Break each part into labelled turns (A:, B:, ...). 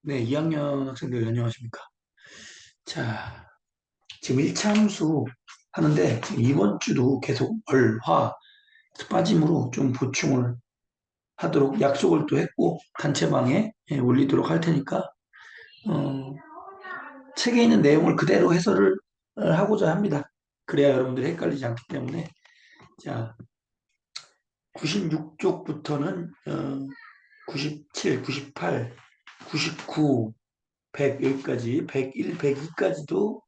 A: 네, 2학년 학생들 안녕하십니까. 자, 지금 1차 함수 하는데 지금 이번 주도 계속 월, 화 빠짐으로 좀 보충을 하도록 약속을 또 했고 단체방에 올리도록 할 테니까 어, 책에 있는 내용을 그대로 해설을 하고자 합니다. 그래야 여러분들이 헷갈리지 않기 때문에 자, 96쪽부터는 97, 98, 99, 100 여기까지 101, 102까지도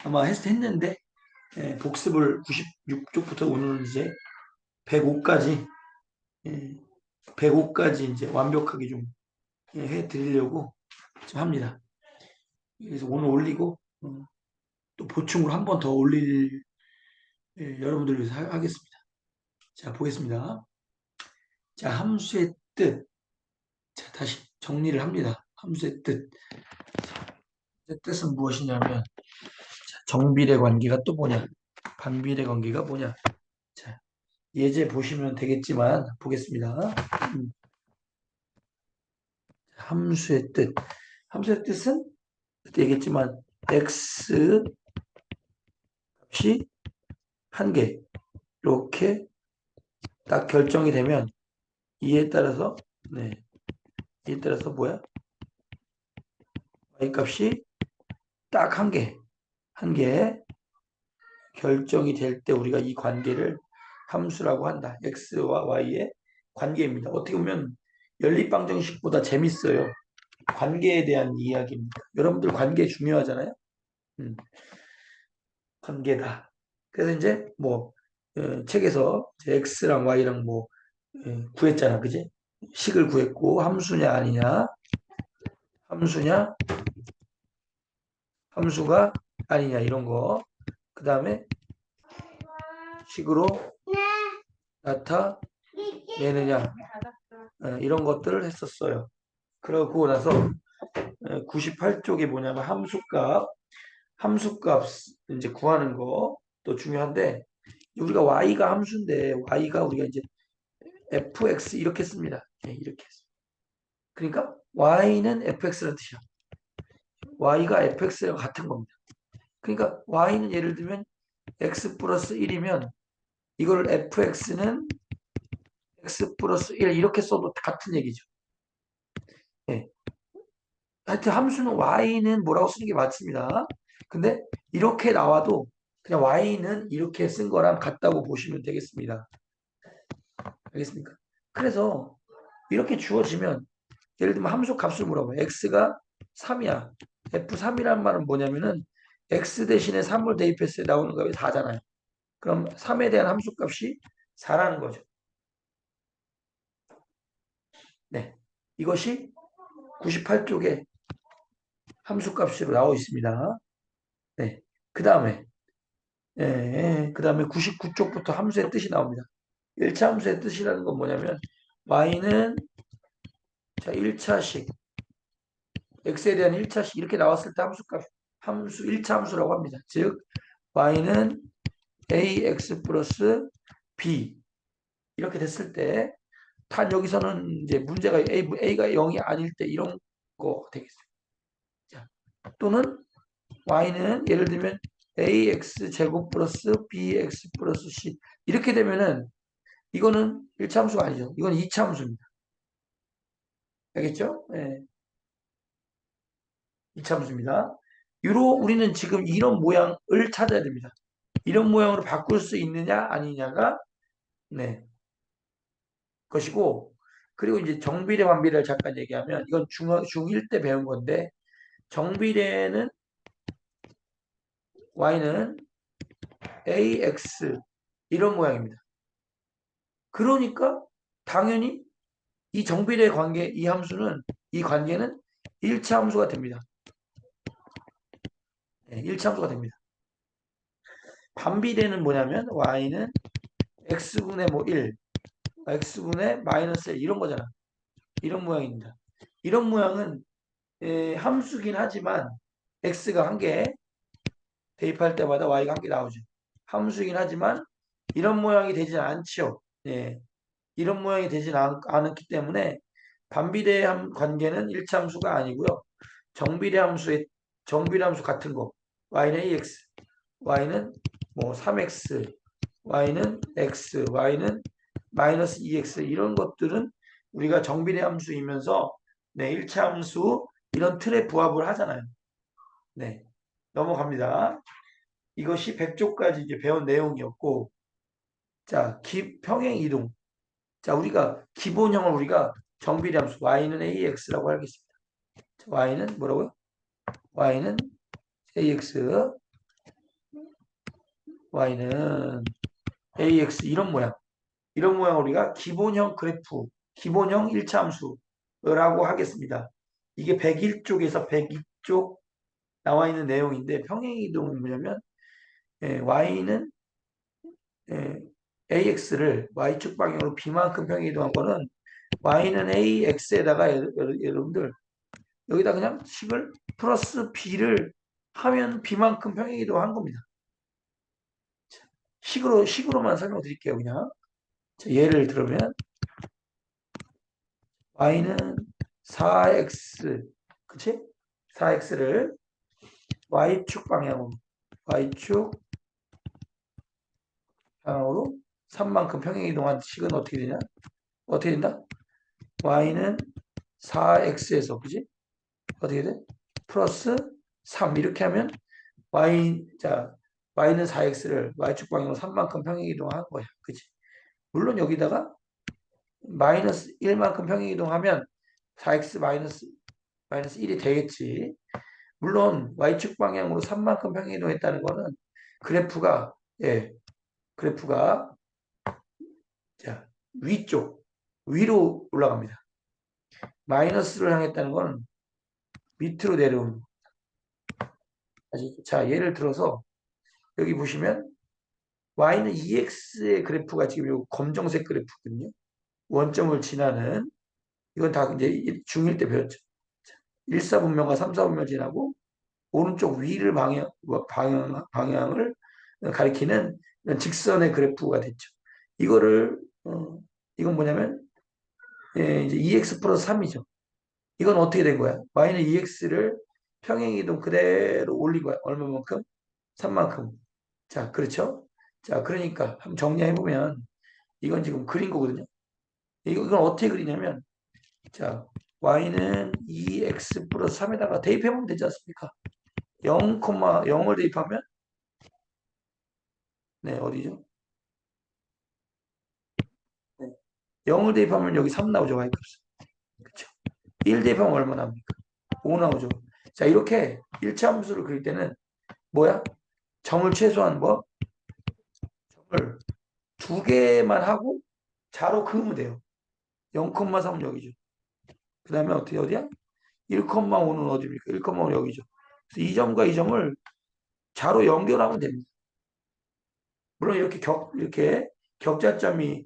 A: 아마 했는데 복습을 96쪽부터 오늘은 이제 105까지 105까지 이제 완벽하게 좀 해드리려고 좀 합니다. 그래서 오늘 올리고 또 보충으로 한 번 더 올릴 여러분들 위해서 하겠습니다. 자 보겠습니다. 자 함수의 뜻. 자 다시 정리를 합니다. 함수의 뜻. 함수의 뜻은 무엇이냐면 자, 정비례 관계가 또 뭐냐? 반비례 관계가 뭐냐? 자 예제 보시면 되겠지만 보겠습니다. 음, 함수의 뜻. 함수의 뜻은 그때 얘기했지만 x 값이 한 개 이렇게 딱 결정이 되면 이에 따라서 이에 따라서 뭐야? y 값이 딱 한 개 결정이 될 때 우리가 이 관계를 함수라고 한다. x와 y의 관계입니다. 어떻게 보면 연립방정식보다 재밌어요. 관계에 대한 이야기입니다. 여러분들 관계 중요하잖아요. 음, 관계다. 그래서 이제 뭐 책에서 이제 x랑 y랑 뭐 구했잖아, 그지? 식을 구했고 함수냐 아니냐, 함수냐, 함수가 아니냐 이런 거. 그 다음에 식으로 나타내느냐 이런 것들을 했었어요. 그러고 나서 98쪽이 뭐냐면 함수값 이제 구하는 거 또 중요한데 우리가 y가 함수인데 y가 우리가 이제 fx 이렇게 씁니다. 이렇게. 그러니까 y는 fx라는 뜻이야. y가 fx랑 같은 겁니다. 그러니까 y는 예를 들면 x 플러스 1이면 이거를 fx는 x 플러스 1 이렇게 써도 같은 얘기죠. 예. 하여튼 함수는 y는 뭐라고 쓰는 게 맞습니다. 근데 이렇게 나와도 그냥 y는 이렇게 쓴 거랑 같다고 보시면 되겠습니다. 알겠습니까? 그래서 이렇게 주어지면 예를 들면 함수 값을 물어봐요. x가 3이야. f3이란 말은 뭐냐면은 x 대신에 3을 대입했을 때 나오는 값이 4잖아요. 그럼 3에 대한 함수 값이 4라는 거죠. 네. 이것이 98쪽에 함수 값으로 나와 있습니다. 네. 그 다음에, 그 다음에 99쪽부터 함수의 뜻이 나옵니다. 1차 함수의 뜻이라는 건 뭐냐면, y는, 자, 1차식, x에 대한 1차식, 이렇게 나왔을 때 함수 값, 1차 함수라고 합니다. 즉, y는 ax 플러스 b, 이렇게 됐을 때, 단 여기서는 이제 문제가 a가 0이 아닐 때 이런 거 되겠어요. 자, 또는 y는 예를 들면 ax 제곱 플러스 bx 플러스 c 이렇게 되면은 이거는 1차 함수가 아니죠. 이건 2차 함수입니다. 알겠죠? 네. 2차 함수입니다. 우리는 지금 이런 모양을 찾아야 됩니다. 이런 모양으로 바꿀 수 있느냐 아니냐가 네 것이고 그리고 이제 정비례 반비례를 잠깐 얘기하면 이건 중1 때 배운 건데 정비례는 y는 ax 이런 모양입니다. 그러니까 당연히 이 정비례 관계, 이 관계는 1차 함수가 됩니다. 네, 1차 함수가 됩니다. 반비례는 뭐냐면 y는 x분의 뭐 1, x분의 마이너스 1 이런 거잖아. 이런 모양입니다. 이런 모양은 함수긴 하지만 x가 한 개 대입할 때마다 y가 한 개 나오죠. 함수이긴 하지만 이런 모양이 되진 않죠. 예, 이런 모양이 되진 않기 때문에 반비례함 관계는 일차함수가 아니고요. 정비례함수 같은 거. y는 ax, y는 뭐 3x, y는 x, y는 마이너스 2x 이런 것들은 우리가 정비례함수이면서 네, 일차함수 이런 틀에 부합을 하잖아요. 네, 넘어갑니다. 이것이 100조까지 이제 배운 내용이었고, 자, 평행 이동. 자, 우리가 기본형을 우리가 정비례함수 y는 ax라고 하겠습니다. y는 뭐라고요? y는 ax, y는 ax 이런 모양. 이런 모양 우리가 기본형 그래프, 기본형 일차함수라고 하겠습니다. 이게 101쪽에서 102쪽 나와 있는 내용인데 평행이동은 뭐냐면 y는 ax를 y축 방향으로 b만큼 평행이동한 거는 y는 ax에다가 여러분들 여기다 그냥 식을 플러스 b를 하면 b만큼 평행이동한 겁니다. 식으로만 설명드릴게요. 그냥 자, 예를 들면 y는 4x 그치? 4x를 y축 방향으로 3만큼 평행이동한 식은 어떻게 되냐? 어떻게 된다? y는 4x에서 그지? 어떻게 돼? 플러스 3 이렇게 하면 y는 4x를 y축 방향으로 3만큼 평행이동한 거야. 그지? 물론 여기다가 마이너스 1만큼 평행이동하면 4x 마이너스 1이 되겠지. 물론 y축 방향으로 3만큼 평행이동했다는 거는 그래프가 예, 그래프가 자, 위로 올라갑니다. 마이너스를 향했다는 건 밑으로 내려오는 자, 예를 들어서 여기 보시면 y는 2x의 그래프가 지금 요 검정색 그래프거든요. 원점을 지나는 이건 다 이제 중1 때 배웠죠. 1사분면과 3사분면 지나고 오른쪽 위를 방향을 가리키는 직선의 그래프가 됐죠. 이거를 이건 뭐냐면 이제 2x 플러스 3이죠. 이건 어떻게 된 거야? y는 2x를 평행이동 그대로 올린 거야. 얼마만큼? 3만큼. 자, 그렇죠? 자, 그러니까 한번 정리해보면 이건 지금 그린 거거든요. 이건 어떻게 그리냐면 자, y는 2x 플러스 3에다가 대입해보면 되지 않습니까? 0을 대입하면 네, 어디죠? 네. 0을 대입하면 여기 3 나오죠, y값. 그렇죠? 1 대입하면 얼마 나옵니까? 5 나오죠. 자, 이렇게 일차함수를 그릴 때는 뭐야? 점을 최소한 점을 2개만 하고 자로 그으면 돼요. 0,3은 여기죠. 그 다음에 어디야? 1,5는 어디입니까? 1,5는 여기죠. 그래서 이 점과 이 점을 자로 연결하면 됩니다. 물론 이렇게 격자점이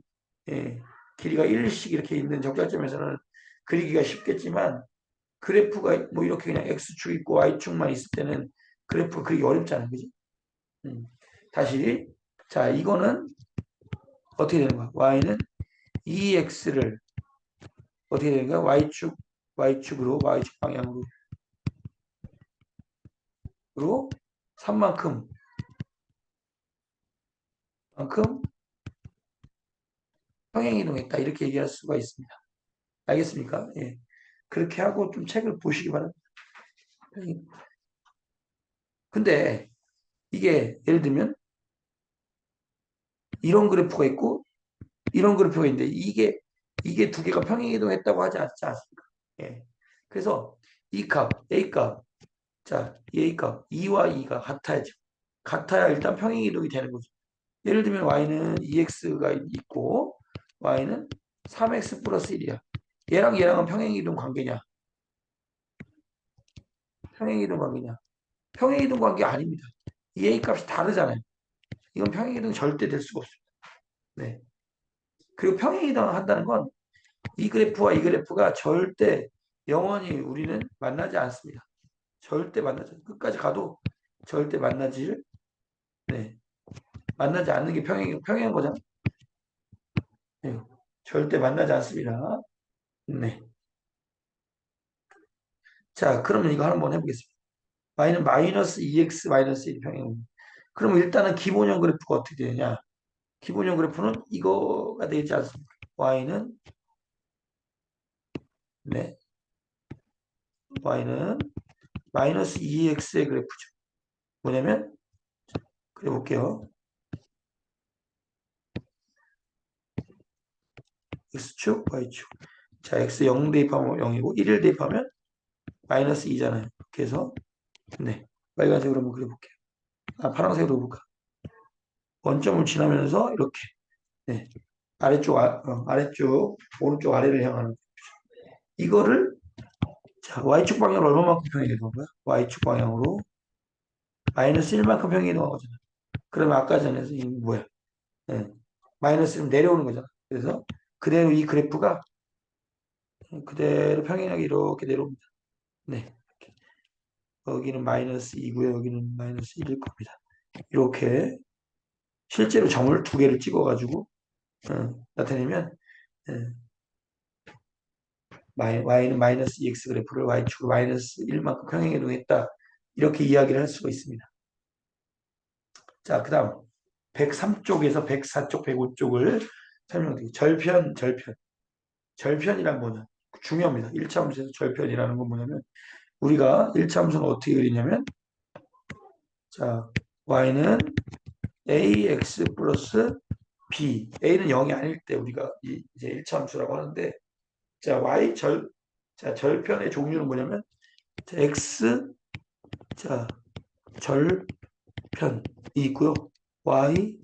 A: 예, 길이가 1씩 이렇게 있는 적자점에서는 그리기가 쉽겠지만 그래프가 뭐 이렇게 그냥 x축 있고 y축만 있을 때는 그래프가 그리기 어렵잖아요. 그지? 다시 자 이거는 어떻게 되는 거야? y는 2x를 어떻게 되는 거야? y축 방향으로 3만큼 평행이동했다 이렇게 얘기할 수가 있습니다. 알겠습니까? 예. 그렇게 하고 좀 책을 보시기 바랍니다. 근데 이게 예를 들면 이런 그래프가 있고 이런 그래프가 있는데 이게 두 개가 평행이동했다고 하지 않습니까? 예. 그래서 이 값, A 값, 자, 이 A 값, 2와 2가 같아야죠. 같아야 일단 평행이동이 되는 거죠. 예를 들면 y는 2x가 있고 y는 3x 플러스 1이야. 얘랑은 평행이동 관계냐? 평행이동 관계냐? 평행이동 관계 아닙니다. 이 A 값이 다르잖아요. 이건 평행이동 절대 될 수가 없습니다. 네. 그리고 평행이동 한다는 건 이 그래프와 이 그래프가 절대 영원히 우리는 만나지 않습니다. 절대 만나지 않습니다. 끝까지 가도 절대 네, 만나지 않는 게 평행인 거잖아. 네, 절대 만나지 않습니다. 네. 자, 그러면 이거 한번 해보겠습니다. y는 마이너스 2x 마이너스 1 평행입니다. 그러면 일단은 기본형 그래프가 어떻게 되느냐? 기본형 그래프는 이거가 되지 않습니까? y는 네, y는 마이너스 2x의 그래프죠. 뭐냐면 그래 볼게요. x축, y축. 자, x 0 대입하면 0이고 1을 대입하면 마이너스 2잖아요. 이렇게 해서 네, 빨간색으로 한번 그려볼게요. 아, 파란색으로 볼까? 원점을 지나면서 이렇게 네, 아래쪽 오른쪽 아래를 향하는 이거를 자, y축 방향으로 얼마만큼 평행이 되는 거야? y축 방향으로 마이너스 1만큼 평행이 되는 거잖아. 그러면 아까 전에 이 뭐야? 네, 마이너스 1 내려오는 거잖아. 그래서 그대로 이 그래프가 그대로 평행하게 이렇게 내려옵니다. 네. 여기는 마이너스 2고요. 여기는 마이너스 1일 겁니다. 이렇게 실제로 점을 두 개를 찍어가지고 나타내면 y는 마이너스 2x 그래프를 y축으로 마이너스 1만큼 평행이동했다. 이렇게 이야기를 할 수가 있습니다. 자, 그 다음 103쪽에서 104쪽, 105쪽을 설명드릴게요. 절편이란 뭐냐? 중요합니다. 1차 함수에서 절편이라는 건 뭐냐면 우리가 1차 함수는 어떻게 그리냐면 자, y는 ax 플러스 b, a는 0이 아닐 때 우리가 이제 1차 함수라고 하는데 자, 자, 절편의 종류는 뭐냐면 자, x 자, 절편이 있고요. y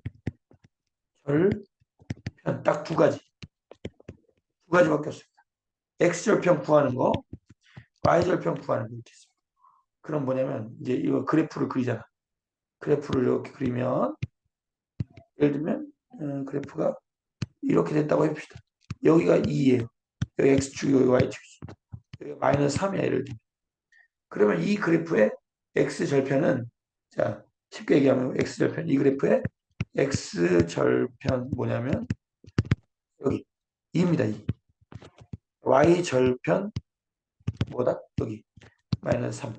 A: 절편 딱 두 가지밖에 없습니다. x 절편 구하는 거, y 절편 구하는 거 이렇게 있습니다. 그럼 뭐냐면 이제 이거 그래프를 그리잖아. 그래프를 이렇게 그리면 예를 들면 그래프가 이렇게 됐다고 해봅시다. 여기가 2예요. 여기 x축이 여기 y축이 여기 마이너스 3이야 예를 들면. 그러면 이 그래프의 x절편은 자 쉽게 얘기하면 x절편 이 그래프의 x절편 뭐냐면 여기 2입니다. 2. y절편 뭐다? 여기 마이너스 3.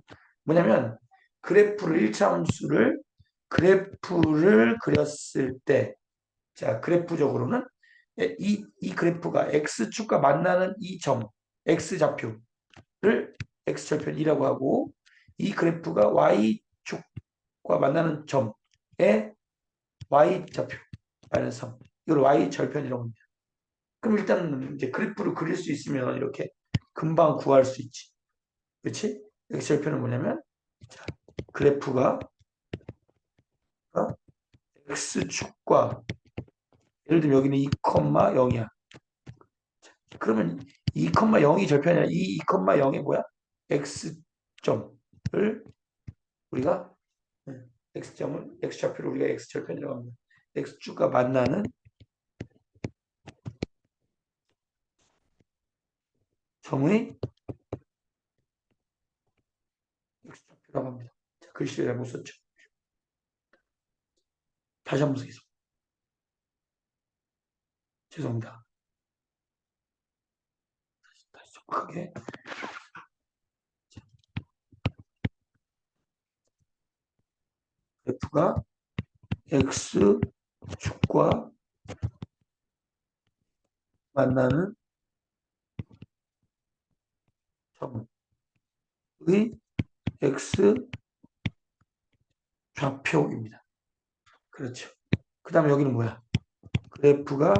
A: 뭐냐면 그래프를 1차 함수를 그래프를 그렸을 때 자 그래프적으로는 이 그래프가 x축과 만나는 이 점 x좌표를 x절편이라고 하고 이 그래프가 y축과 만나는 점에 y좌표 마이너스 3 이걸 y절편이라고 합니다. 그럼 일단 이제 그래프를 그릴 수 있으면 이렇게 금방 구할 수 있지. 그렇지? x절편은 뭐냐면 자, 그래프가 x축과 예를 들면 여기는 2,0이야. 그러면 2,0이 절편이 아니라 이 2,0이 뭐야? x점을 우리가 x좌표를 우리가 x절편이라고 합니다. x축과 만나는 점의 x좌표라고 합니다. 자, 글씨를 잘못 썼죠. 다시 한번 쓰겠습니다. 죄송합니다. 다시 좀 크게. F가 X축과 만나는 점의 X 좌표입니다. 그렇죠. 그 다음에 여기는 뭐야? 그래프가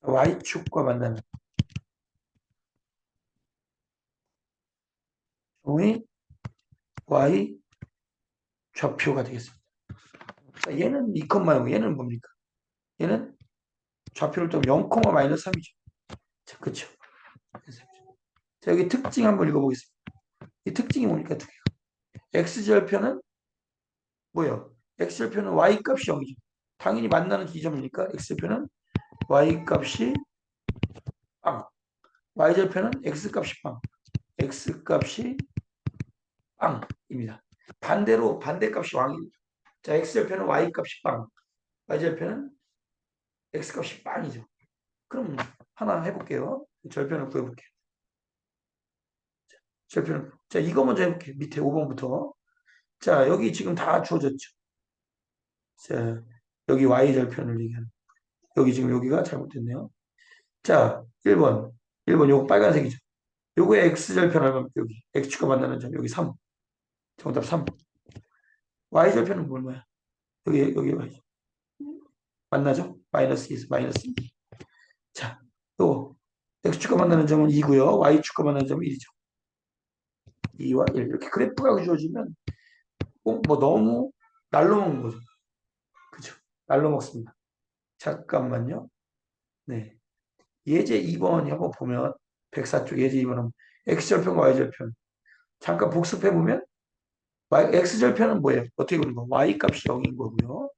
A: Y축과 만나는 점의 Y 좌표가 되겠습니다. 자, 얘는 2,0, 얘는 뭡니까? 얘는 좌표를 또 0, 마이너스 3이죠. 자, 그렇죠. 자, 여기 특징 한번 읽어보겠습니다. 이 특징이 뭡니까? 두 개가. X절편은 뭐예요? X절편은 Y값이 0이죠. 당연히 만나는 지점이니까 X절편은 Y값이 빵. Y절편은 X값이 빵. X값이 빵입니다. 반대로 반대값이 왕이죠. 자, X절편은 Y값이 빵. Y절편은 X값이 빵이죠. 그럼 하나 해볼게요. 절편을 구해볼게요. 절편. 자, 이거 먼저 해볼게요. 밑에 5번부터. 자, 여기 지금 다 주어졌죠. 자, 여기 y절편을 얘기하는. 여기 지금 여기가 잘못됐네요. 자, 1번. 1번 요거 빨간색이죠. 요거의 x절편 얼마입니까? 여기. x축과 만나는 점. 여기 3. 정답 3. y절편은 뭐야? 여기 만나죠? 마이너스 2에서 마이너스 2. 자, 요 x축과 만나는 점은 2고요. y축과 만나는 점은 1이죠. 2와 1. 이렇게 그래프가 주어지면 꼭 뭐 너무 날로 먹는 거죠. 그죠? 날로 먹습니다. 잠깐만요. 네. 예제 2번이 한번 보면 104쪽 예제 2번은 x절편과 y절편. 잠깐 복습해 보면 x절편은 뭐예요? 어떻게 그린 거? y 값이 0인 거고요.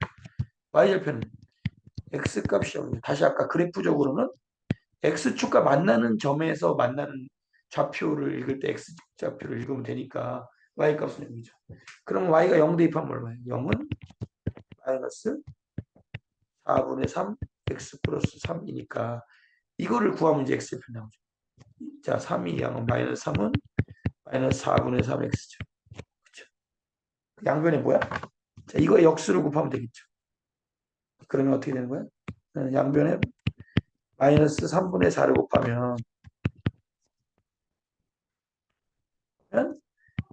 A: y절편은 x 값이 0이에요. 다시 아까 그래프적으로는 x축과 만나는 점에서 만나는 좌표를 읽을 때 x좌표를 읽으면 되니까 y값은 0이죠. 그러면 y가 0 대입하면 얼마예요? 0은 마이너스 4분의 3 x 플러스 3이니까 이거를 구하면 이제 x좌표 나오죠. 자, 3이 양은 마이너스 3은 마이너스 4분의 3x죠. 그렇죠? 양변에 뭐야? 자, 이거 역수를 곱하면 되겠죠. 그러면 어떻게 되는 거야? 양변에 마이너스 3분의 4를 곱하면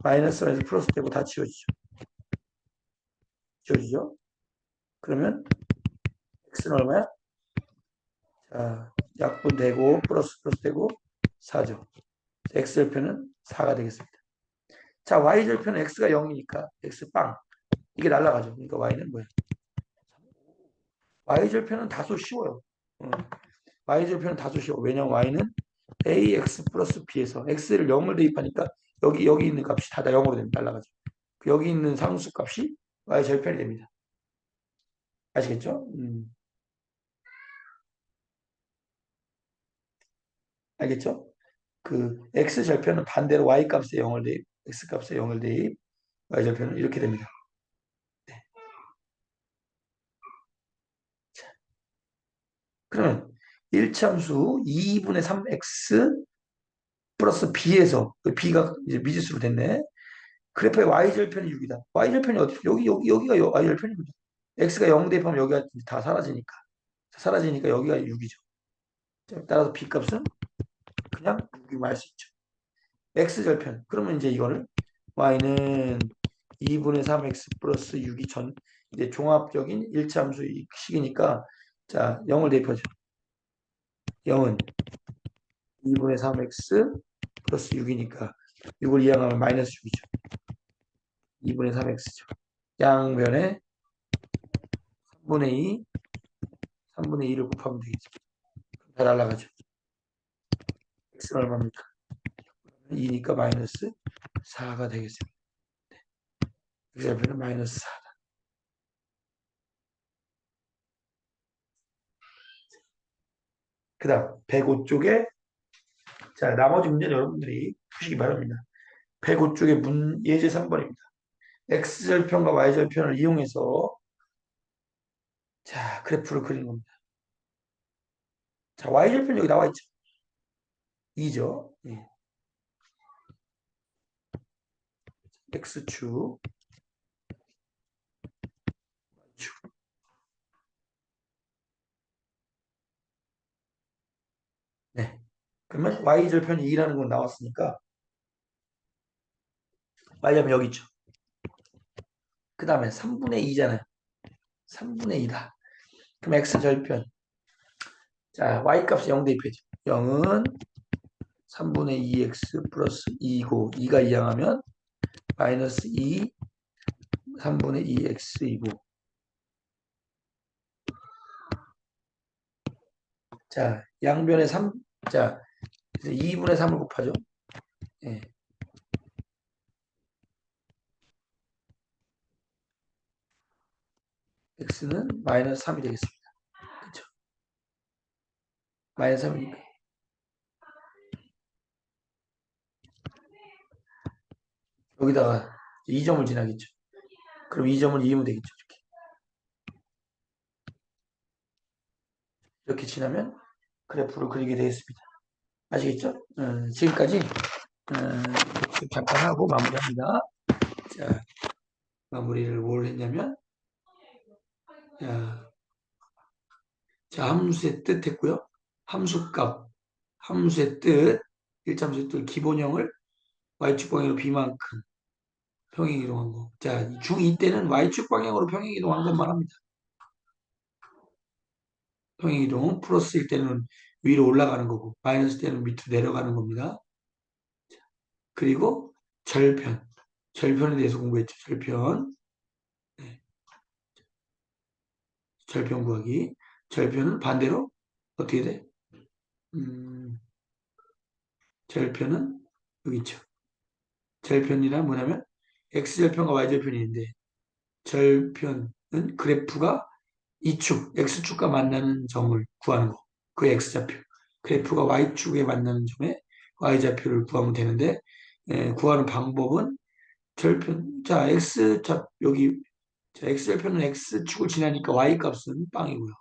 A: 마이너스에서 플러스 되고 다 지워지죠. 지워지죠? 그러면 x는 얼마야? 자, 약분되고 플러스 되고 4죠. x절편은 4가 되겠습니다. 자, y절편은 x가 0이니까 x 빵. 이게 날라가죠. 그러니까 y는 뭐야? y절편은 다소 쉬워요. y절편은 다소 쉬워. 왜냐면 y는 ax 플러스 b에서 x를 0을 대입하니까 여기 있는 값이 다 0으로 됩니다. 날라가죠. 여기 있는 상수 값이 y절편이 됩니다. 아시겠죠? 알겠죠? 그 x절편은 반대로 y값에 0을 대입, x값에 0을 대입, y절편은 이렇게 됩니다. 네. 그러면 1참수 2분의 3x 플러스 b에서 b가 이제 미지수로 됐네. 그래프의 y절편이 6이다. y절편이 어디? 여기가 y절편입니다. x가 0 대입하면 여기가 다 사라지니까. 사라지니까 여기가 6이죠. 따라서 b값은 그냥 6이만 할 수 있죠. x절편. 그러면 이제 이거를 y는 2분의 3x 플러스 6이 이제 종합적인 1차함수 식이니까 자, 0을 대입하죠. 0은 2분의 3x 플러스 6이니까 6을 이항하면 마이너스 6이죠. 2분의 3x죠. 양변에 3분의 2, 3분의 2를 곱하면 되겠죠. 다 날라가죠. x는 얼마입니까? 2니까 마이너스 4가 되겠습니다. x좌표는 마이너스 4. 그 다음 105쪽에 자 나머지 문제는 여러분들이 푸시기 바랍니다. 105쪽의 예제 3번입니다. x절편과 y절편을 이용해서 자 그래프를 그리는 겁니다. 자 y절편 여기 나와 있죠. 2죠. 예. x축 y축 네. 그러면 y절편이 2라는 건 나왔으니까 y절편 여기 있죠. 그 다음에 3분의 2잖아요. 3분의 2다. 그럼 x절편 자 y값이 0 대입해죠. 0은 3분의 2x 플러스 2고 2가 이항하면 마이너스 2 3분의 2x이고 자 양변에 3 자 2분의 3을 곱하죠. 예. x는 마이너스 3이 되겠습니다. 그렇죠? 마이너스 3이니까 여기다가 2점을 지나겠죠. 그럼 2점을 이으면 되겠죠. 이렇게 지나면 그래프를 그리게 되겠습니다. 아시겠죠? 지금까지 잠깐 하고 마무리합니다. 자, 마무리를 뭘 했냐면, 자, 함수의 뜻 했고요. 함수값, 함수의 뜻, 일차함수의 뜻, 기본형을 y축 방향으로 b만큼 평행 이동한 거. 자, 중2 때는 y축 방향으로 평행 이동한 것만 합니다. 평행 이동, 플러스일 때는 위로 올라가는 거고, 마이너스 때는 밑으로 내려가는 겁니다. 그리고 절편, 절편에 대해서 공부했죠. 절편, 네. 절편 구하기. 절편은 반대로 어떻게 돼? 절편은 여기 있죠. 절편이란 뭐냐면 x절편과 y절편이 있는데 절편은 그래프가 이축, x축과 만나는 점을 구하는 거. 그 x좌표. 그래프가 y축에 만나는 점에 y좌표를 구하면 되는데 구하는 방법은 절편. 자, x좌 여기 자, x절편은 x축을 지나니까 y값은 빵이고요.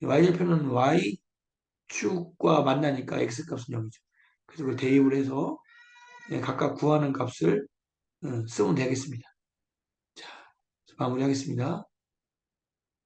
A: y절편은 y축과 만나니까 x값은 0이죠. 그래서 그걸 대입을 해서 각각 구하는 값을 쓰면 되겠습니다. 자, 마무리하겠습니다.